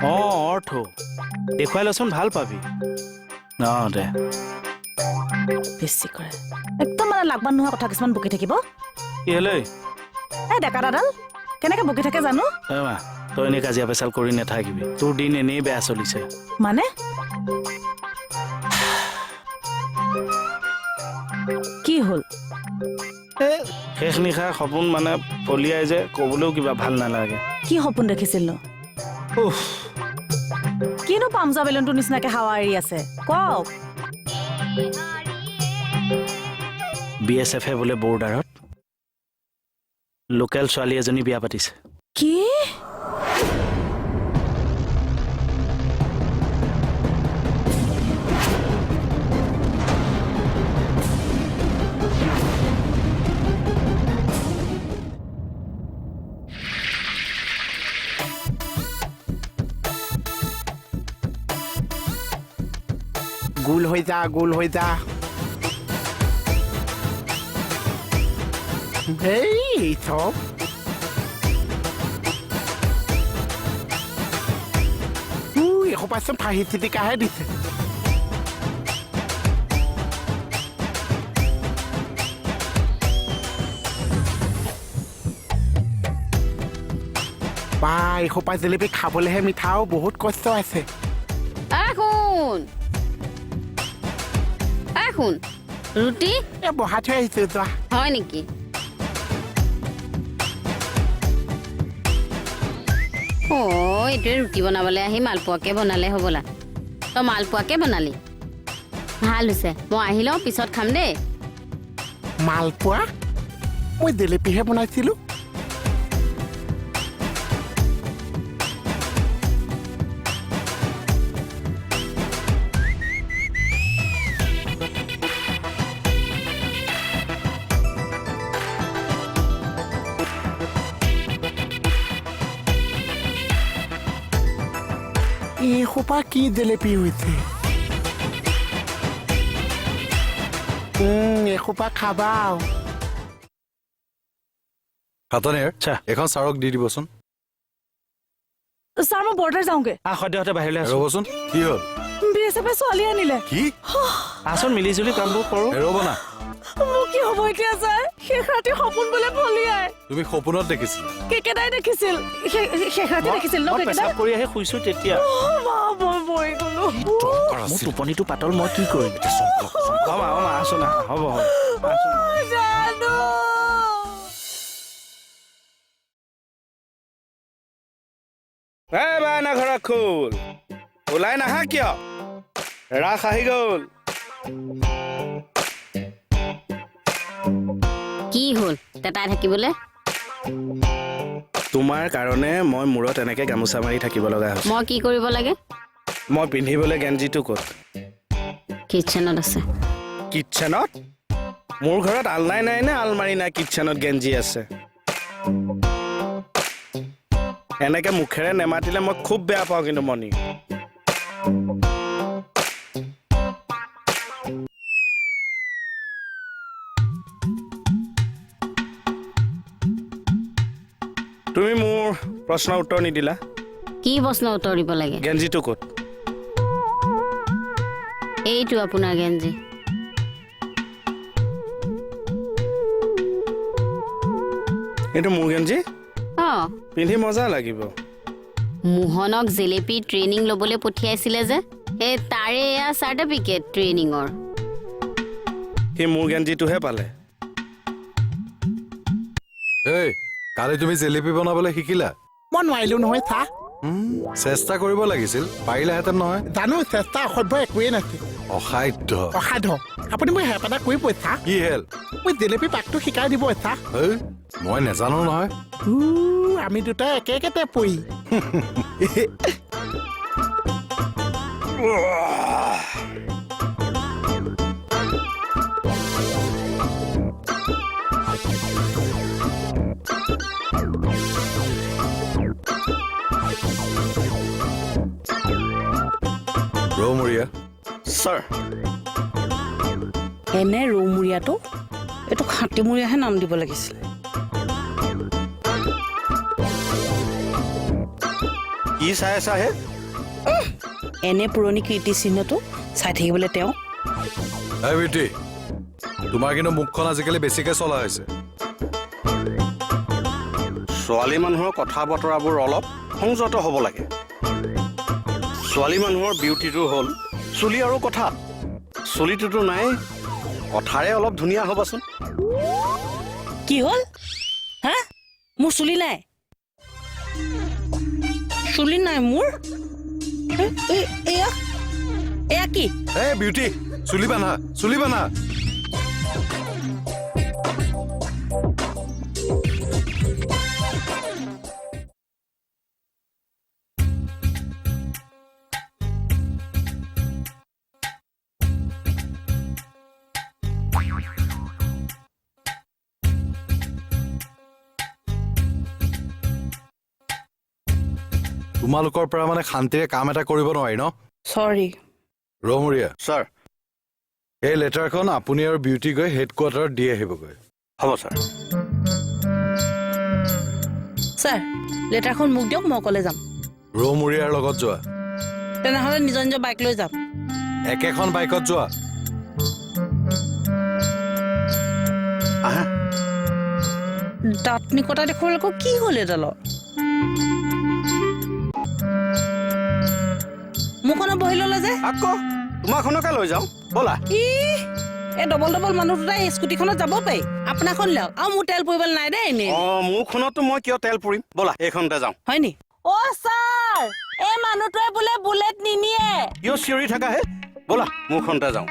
অৰ্থ দেখুৱাই লচোন ভাল পাবি দে বেছি কৰে একদম মানে লাগবান নোহোৱা কথা কিছুমান বকি থাকিব কি হ'লে এই ডেকা দাদাল কেনেকে বকি থাকে জানো মা তই এনেই কাজিয়া পেচাল কৰি নাথাকিবি তোৰ দিন এনেই বেয়া চলিছে মানে কি হ'ল শেষ নিশাৰ সপোন মানে ফলিয়াই যে ক'বলৈও কিবা ভাল নালাগে কি সপোন দেখিছিল নো কিনো পামজা বেলুনটোৰ নিচিনাকে হাৱা এৰি আছে কওক BSF বোলে বৰ্ডাৰত লোকেল ছোৱালী এজনী বিয়া পাতিছে কি গোল হৈ যা এই চব এসোপাচোন ফাঁহি চিটিকাহে দিছে বা এসোপা জেলেপি খাবলৈহে মিঠাও বহুত কষ্ট আছে শুন ৰুটি বহা থৈ আহিছো যোৱা হয় নেকি এইটোৱে ৰুটি বনাবলৈ আহি মালপোৱাকে বনালে হ'বলা তই মালপোৱাকে বনালি ভাল হৈছে মই আহি লওঁ পিছত খাম দেই মালপোৱা মই জেলেপিহে বনাইছিলো এসোপা কি জেলেপি হৈছে এসোপা খাবা হাতনেৰ এখন ছাৰক দি দিবচোন ছাৰ মই বৰ্ডাৰ যাওঁগে সদ্যহতে বাহিৰলৈ আছো ৰ'বচোন কি হ'ল BSF ছোৱালী আনিলে কি আচোন মিলি জুলি কামবোৰ কৰো ৰ'ব না মোৰ কি হ'ব এতিয়া ছাৰ শেষ ৰাতি সপোন বোলে ফলিয়াই তুমি সপোনত দেখিছিলা কেকেদাই দেখিছিল শেষ ৰাতি দেখিছিল ন কেকেদাই পেচাব কৰি আহি শুইছো তেতিয়া মই গলো মোৰ টোপনিটো পাতল মই কি কৰিম আছো না হ'ব জানো বায়না ঘৰত খোল ওলাই নাহা কিয় ৰাস আহি গ'ল কি হ'ল তেতাই থাকিবলৈ তোমাৰ কাৰণে মই মূৰত এনেকে গামোচা মাৰি থাকিব লগা হৈছে মই কি কৰিব লাগে মই পিন্ধিবলৈ গেঞ্জিটো ক'ত কিটচেনত আছে কিটচেনত মোৰ ঘৰত আলনাই নাই নে আলমাৰি নাই কিটচেনত গেঞ্জি আছে এনেকে মুখেৰে নেমাতিলে মই খুব বেয়া পাওঁ কিন্তু মনি তুমি মোৰ প্ৰশ্নৰ উত্তৰ নিদিলা কি প্ৰশ্নৰ উত্তৰ দিব লাগে গেঞ্জিটো ক'ত এইটো আপোনাৰ গেঞ্জি এইটো মোৰ গেঞ্জি পিন্ধি মজা লাগিব মোহনক জেলেপি ট্ৰেইনিং ল'বলৈ পঠিয়াইছিলে যে এই তাৰে এয়া চাৰ্টিফিকেট ট্ৰেইনিঙৰ সি মোৰ গেঞ্জিটোহে পালে এই কালি তুমি জেলেপি বনাবলৈ শিকিলা মই নোৱাৰিলো নহয় চা চেষ্টা কৰিব লাগিছিল পাৰিলাহেঁতেন নহয় জানো চেষ্টা অসভ্য একোৱেই নাছিল অসাধ্য অসাধ্য আপুনি মোক হেল্প এটা কৰি পইচা কি হেল্প মই জেলেপি পাকটো শিকাই দিব ইচ্ছা মই নেজানো নহয় আমি দুটা একে একেতে পৰি ৰৌমৰীয়া ছাৰ এনে ৰৌমূৰীয়াটো এইটো খাটিমূৰীয়াহে নাম দিব লাগিছিল কি কি চাই আছা হে এনে পুৰণি কীৰ্তিচিহ্নটো চাই থাকিবলৈ তেওঁ এই বিউটি তোমাৰ কিন্তু মুখখন আজিকালি বেছিকে চলা হৈছে ছোৱালী মানুহৰ কথা বতৰাবোৰ অলপ সংযত হ'ব লাগে ছোৱালী মানুহৰ বিউটিটো হ'ল চুলি আৰু কথা চুলিটোতো নাই কথাৰে অলপ ধুনীয়া হ'বাচোন কি হ'ল হা মোৰ চুলি নাই মোৰ এয়া এয়া কি এই বিউটি চুলি বান্ধা তোমালোকৰ পৰা মানে শান্তিৰে কাম এটা কৰিব নোৱাৰি ন চৰি ৰমুৰিয়া ছাৰ এই লেটাৰখন আপুনি আৰু বিউটি গৈ হেডকোৱাৰ্টাৰত দি আহিবগৈ হ'ব ছাৰ ছাৰ লেটাৰখন মোক দিয়ক মই অকলে যাম ৰমুৰিয়াৰ লগত যোৱা তেনেহ'লে নিজৰ নিজৰ বাইক লৈ যাম একেখন বাইকত যোৱা আহা দাঁতনিকতা দেখুৱালৈকে কি হ'ল এডালৰ মোৰখনত বহি ল'লে যে আকৌ তোমাৰখনকে লৈ যাওঁ ব'লা এই ডবল মানুহ দুটাই স্কুটিখনত যাব পাৰি আপোনাৰখন লওক আৰু মোৰ তেল পৰিবলৈ নাই দেই এনেই মোৰখনতো মই কিয় তেল পুৰিম ব'লা এইখনতে যাওঁ হয় নি ছাৰ এই মানুহটোৱে বোলে বুলেট নিনিয়ে কিয় চিঞৰি থাকা হে ব'লা মোৰখনতে যাওঁ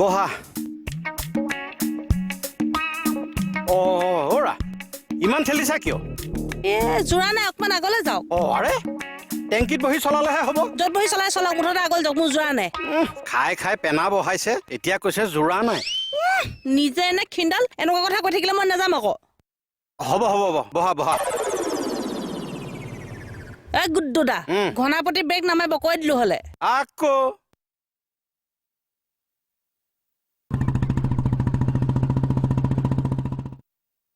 বহা অৰা ইমান ঠেলিছা কিয় যোৰা নাই অকমান আগলৈ যাওক আৰে টেংকিত বহি চলালেহে হ'ব য'ত বহি চলাওক মুঠতে আগলৈ যাওক মোৰ যোৰা নাই খাই পেনা বহাইছে এতিয়া কৈছে যোৰা নাই নিজে এনে খিণ্ডাল এনেকুৱা কথা কৈ থাকিলে মই নাযাম আকৌ হ'ব বহা এই গুড্ডুদা ঘনাপতি ব্ৰেক নামাই বকুৱাই দিলো হ'লে আকৌ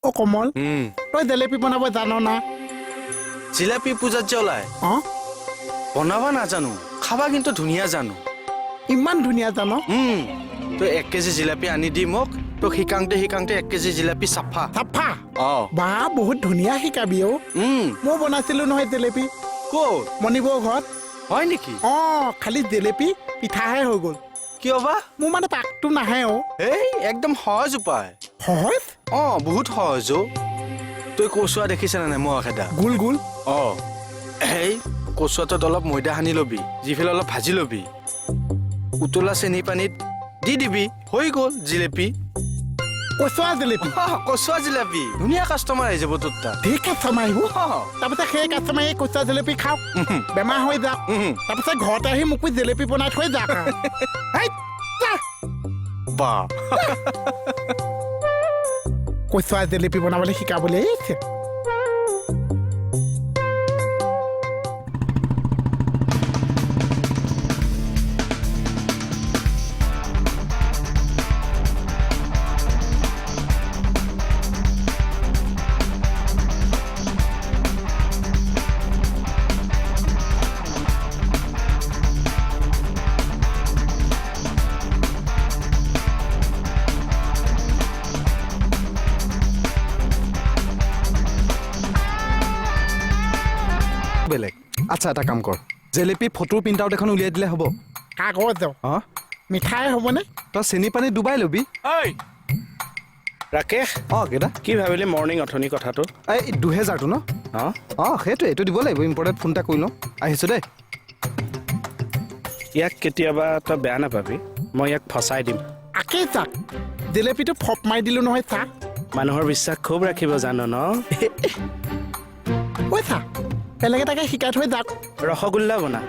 অ কমল তই জেলেপি বনাব জানো না জিলাপি পূজাত যে ওলাই বনাবা নাজানো খাবা কিন্তু ধুনীয়া জানো ইমান ধুনীয়া জানো তই 1 কেজি জিলাপি আনি দি মোক তোক শিকাংতে 1 কেজি জিলাপি চাফা চাফা বা বহুত ধুনীয়া শিকাবি মই বনাইছিলো নহয় জেলেপি ক'ত মণিবৰ ঘৰত হয় নেকি খালি জেলেপি পিঠাহে হৈ গ'ল কিয় বা মোৰ মানে পাকটো নাহে এই একদম সহজ উপায় সহজ বহুত সহজ তই কচুৱা দেখিছানে নাই মই খেদা গোল গোল সেই কচুৱাটোত অলপ ময়দা সানি ল'বি যিফালে অলপ ভাজি ল'বি উতলা চেনি পানীত দি দিবি হৈ গ'ল জিলেপি কচুৱা জেলেপি কচুৱা জিলাপি ধুনীয়া কাষ্টমাৰ আহি যাব তোৰ তাত ধেৰ কাষ্টমাৰ আহিব তাৰপিছত সেই কাষ্টমাৰে কচুৱা জেলেপি খাওক বেমাৰ হৈ যাওক তাৰপিছত ঘৰতে আহি মোক জেলেপি বনাই থৈ যাওক বা কচুৱা জেলেপি বনাবলৈ শিকাবলৈ আহিছে বেলেগ আচ্ছা এটা কাম কৰ জেলেপি ফটোৰ প্ৰিণ্ট আউট এখন উলিয়াই দিলে হ'ব কাগজ মিঠাই হ'বনে তই চেনি পানী ডুবাই ল'বি ৰাকেশ কেইটা কি ভাবিলি মৰ্ণিং অথনি কথাটো এই 2000টো ন সেইটোৱে এইটো দিব লাগিব ইম্পৰ্টেণ্ট ফোন এটা কৰি লওঁ আহিছোঁ দেই ইয়াক কেতিয়াবা তই বেয়া নাপাবি মই ইয়াক ফচাই দিম আকে যাক জেলেপিটো ফপ মাৰি দিলো নহয় চা মানুহৰ বিশ্বাস খুব ৰাখিব জানো ন ঐ চা বেলেগে তাকে শিকাই থৈ যাওক ৰসগোল্লা বনা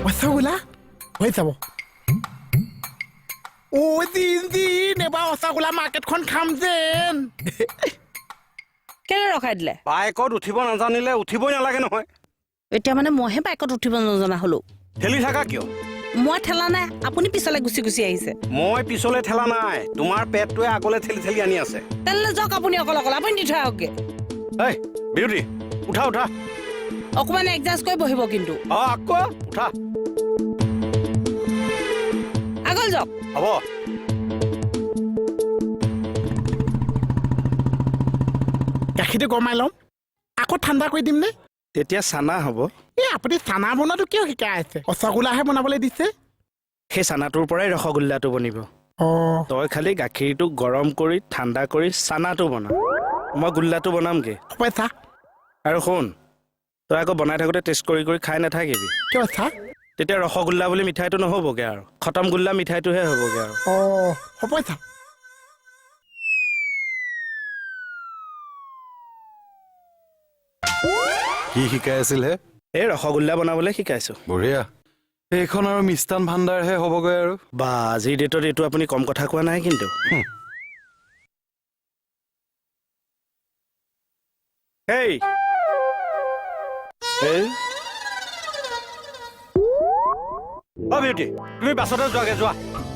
ৰসগোল্লা হৈ যাব এবাৰ ৰসগোল্লা মাৰ্কেটখন খাম যেন কেলে ৰখাই দিলে বাইকত উঠিব নাজানিলে উঠিবই নালাগে নহয় এতিয়া মানে মইহে বাইকত উঠিব নজনা হলো ঠেলি থাকা কিয় মই ঠেলা নাই আপুনি পিছলে গুচি গুচি আহিছে মই পিছলৈ ঠেলা নাই তোমাৰ পেটটোৱে আগলৈ ঠেলি ঠেলি আনি আছে তেনেহ'লে যাওক আপুনি অকল অকল আপুনি দি থৈ আহকগে এই বিউটি উঠা উঠা অকণমান এডজাষ্ট কৰি বহিব কিন্তু আকৌ উঠা আগল যাওক হ'ব গাখীৰটো গৰমাই ল'ম আকৌ ঠাণ্ডা কৰি দিম নে তেতিয়া চানা হ'ব এই আপুনি চানা বনোৱাটো কিয় শিকাই আছে ৰসগোল্লাহে বনাবলৈ দিছে সেই চানাটোৰ পৰাই ৰসগোল্লাটো বনিব অঁ তই খালি গাখীৰটো গৰম কৰি ঠাণ্ডা কৰি চানাটো বনা মই গোল্লাটো বনামগে হ'ব চা আৰু শুন তই আকৌ বনাই থাকোঁতে টেষ্ট কৰি কৰি খাই নাথাকিবি কিয় চা তেতিয়া ৰসগোল্লা বুলি মিঠাইটো নহ'বগে আৰু খতম গোল্লা মিঠাইটোহে হ'বগে আৰু অঁ হ'ব চা কি শিকাই আছিল হে এই ৰসগোল্লা বনাবলৈ শিকাইছোঁ বঢ়িয়া এইখন আৰু মিষ্টান ভাণ্ডাৰহে হ'বগৈ আৰু বা আজিৰ ডেটত এইটো আপুনি কম কথা কোৱা নাই কিন্তু এই এই অ বিউটি তুমি বাছতে যোৱাগে যোৱা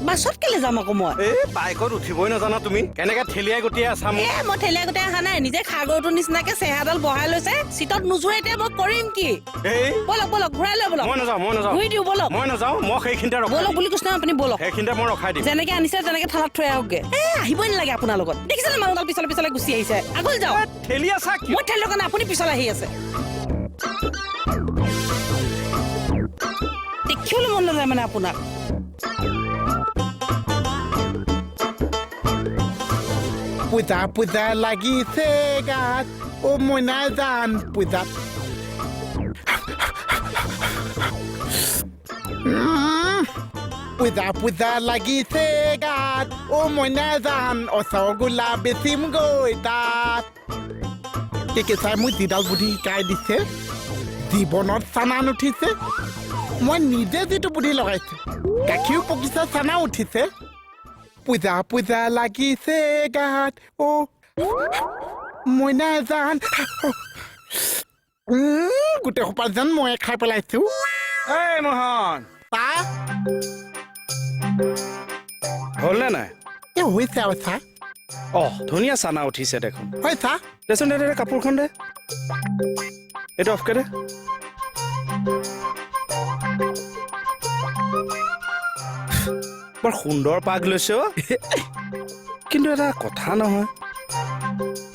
বাছত কেলে যাম আকৌ মই এই বাইকত উঠিবই নাজানা তুমি কেনেকে ঠেলিয়াই গতিয়াই আছা মোক মই ঠেলিয়াই গোটেই অহা নাই নিজে খাগৰটোৰ নিচিনাকে চেহেৰাডাল বহাই লৈছে চিটত নোযোৰে এতিয়া মই কৰিম কি এই বলক বলক ঘূৰাই লৈ বলক মই নাযাওঁ ঘূৰি দিওঁ বলক মই নাযাওঁ মই সেইখিনিতে ৰখাই বলক বুলি কৈছে আপুনি বলক সেইখিনিতে মই ৰখাই দিম যেনেকে আনিছে তেনেকে থালাত থৈ আহকগে আহিবই নালাগে আপোনাৰ লগত দেখিছেনে মানুহডাল পিছলে পিছলে গুচি আহিছে আগল যাওক ঠেলি আছা কি মই ঠেলিৰ কাৰণে আপুনি পিছলে আহি আছে দেখিবলৈ মন নাযায় মানে আপোনাক পূজা পূজা লাগিছে গাত অ' মই নাজান পূজাত পূজা পূজা লাগিছে গাত অ' মই নাজান ৰসগোল্লা বেচিম গৈ তাত কেঁচাই মোক যিডাল বুদ্ধি শিকাই দিছে জীৱনত চানা নুঠিছে মই নিজে যিটো বুদ্ধি লগাইছো গাখীৰো পকিছে চানা উঠিছে পূজা পূজা লাগিছে গাত অ' মই নাজান গোটেই সোপা যেন মই খাই পেলাইছো এই মোহন চাহ হ'লনে নাই এই হৈছে আৰু চাহ ধুনীয়া চানা উঠিছে দেখোন হয় চাহ দেচোন দে কাপোৰখন দে এইটো অফকে দে বৰ সুন্দৰ পাগ লৈছে অ' কিন্তু এটা কথা নহয়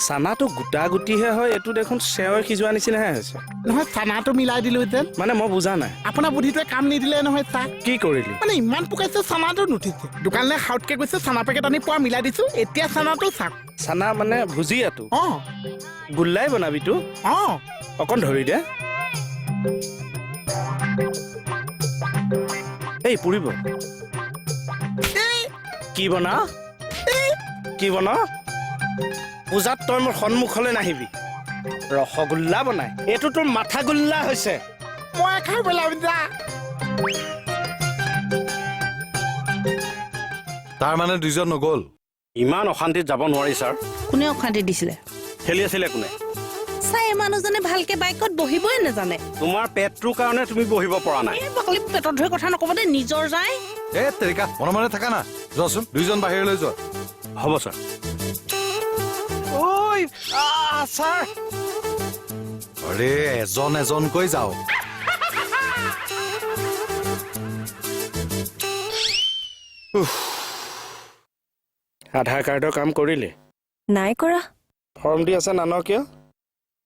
চানাটো গোটা গুটিহে হয় এইটো দেখোন চেৱৈ সিজোৱা নিচিনাহে হৈছে নহয় চানাটো মিলাই দিলো যেন মানে মই বুজা নাই আপোনাৰ বুদ্ধিটোৱে কাম নিদিলে নহয় চাহ কি কৰিলি মানে ইমান পোকাইছে চানাটো নুঠিছে দোকানলৈ সাউতকে গৈছে চানা পেকেট আনি পোৱা মিলাই দিছো এতিয়া চানাটো চাওক চানা মানে ভুজিয়াটো অঁ গোল্লাই বনাবিতো অঁ অকণ ধৰি দে এই পুৰিব কি বনা কি বনা পূজাত তই মোৰ সন্মুখলৈ নাহিবি ৰসগোল্লা বনাই এইটো তোৰ মাথা গোল্লা হৈছে মই খাই পেলাম যা তাৰ মানে দুইজন নগ'ল ইমান অশান্তিত যাব নোৱাৰি ছাৰ কোনে অশান্তি দিছিলে ঠেলি আছিলে কোনে চাই মানুহজনে ভালকে বাইকত বহিবই নাজানে তোমাৰ পেটটোৰ কাৰণে তুমি বহিব পৰা নাই এই বাকলি পেটত ধৰি কথা নকব দেই নিজৰ যায় এ তেৰিকা মনে মনে থাকা না যোৱাচোন দুইজন বাহিৰলৈ যোৱা হ'ব ছাৰ ঐ ছাৰ আৰে এজন এজনকৈ যাওঁ আধাৰ কাৰ্ডৰ কাম কৰিলি নাই কৰা ফৰ্ম দি আছে নান কিয়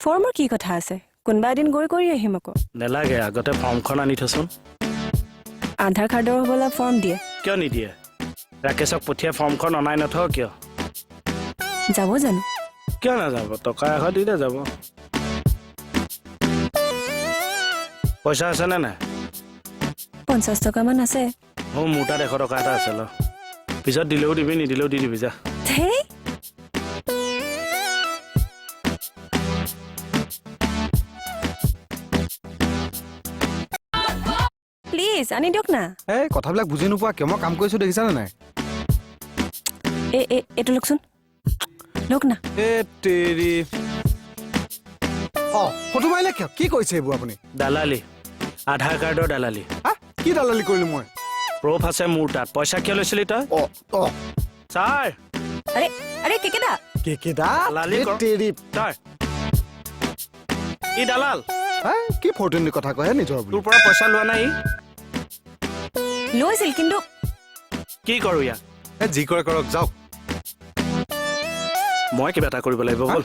ফৰ্মৰ কি কথা আছে কোনোবা এদিন গৈ কৰি আহিম আকৌ নেলাগে আগতে ফৰ্মখন আনি থচোন আধাৰ কাৰ্ডৰ হ'বলা ফৰ্ম দিয়ে কিয় নিদিয়ে ৰাকেশক পঠিয়াই ফৰ্মখন অনাই নথ কিয় যাব জানো কিয় নাযাব টকা 100 দিলে যাব পইচা আছেনে নাই 50 টকামান আছে মোৰ তাত 100 টকা এটা আছে ল পিছত দিলেও দিবি নিদিলেও দি দিবি যা ধেই প্লিজ আনি দিয়ক না এই কথাবিলাক বুজি নোপোৱা কিয় মই কাম কৰিছো দেখিছানে নাই এইটো লওকচোন লওক না এ তেৰি অ ফটো মাৰিলে কিয় কি কৈছে এইবোৰ আপুনি দালালি আধাৰ কাৰ্ডৰ দালালি হা কি দালালি কৰিলো মই প্ৰুফ আছে মোৰ তাত পইচা কিয় লৈছিলি তই অ অ ছাৰ আৰে আৰে কেকেদা কেকেদা দালালি কৰ। তেৰি তই ই দালাল হা কি ফটোৰ কথা কয় নিজৰ বুলি তোৰ পৰা পইচা লোৱা নাই ই? লৈছিল কিন্তু কি কৰোঁ ইয়াক যি কৰে কৰক যাওক মই কিবা এটা কৰিব লাগিব ব'ল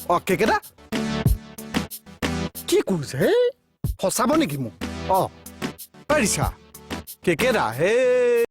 অ কেকেদা কি কৈছে ফচাব নেকি মোক অ পাৰিছা কেকেদা হে